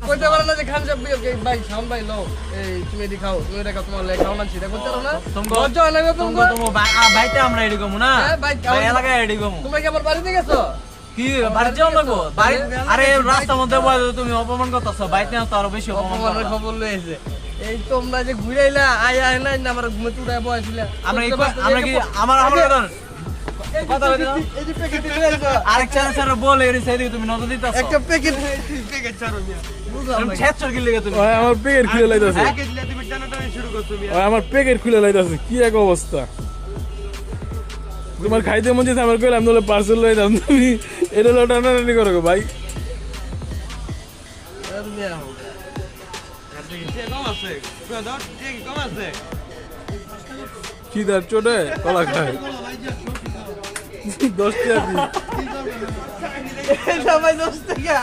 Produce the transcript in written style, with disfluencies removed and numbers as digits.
কইতে পারো না যে খান সাহেব ভাই শাওন ভাই লো এই তুমি এদি খাও তুমি এটা খাও তোমার লে খাও না সেটা করতে পারো না লজ্জা হয় না তোমাকে বাইতে আমরা এডি কমু না ভাই এলাকায় এডি কমু তোমরা কি আমার বাড়িতে গেছো কি বাড়ি যাও লাগো বাড়ি আরে রাস্তার মধ্যে বল তুমি অপমান করতেছো বাইতে না তো আরো বেশি অপমান খবর লইছে এই তোমরা যে ঘুরাইলা আয় আয় না আমার ঘুমে তুড়ায় বসিলা আমরা কি আমার কথা বলি এই যে প্যাকেট দিছো আরেক চার বল এর সাইডে তুমি নজর দিতাছো একটা প্যাকেট ছাড়ো মিয়া তুমি ছেচ্ছর কি লাগে তুমি ওই আমার প্যাকেট খুলে লাইতাছে প্যাকেট দিলে তুমি টানাটানি শুরু করছো মিয়া ওই আমার প্যাকেট খুলে লাইতাছে কি এক অবস্থা তোমার খাইতে মন চাইছে আমার কইলাম নলে পার্সেল লই দাও তুমি এটা লটা টানাটানি করো গো ভাই আর মিয়া কি দার চোটে কলা খায় 10 টাকা সবাই 10 টাকা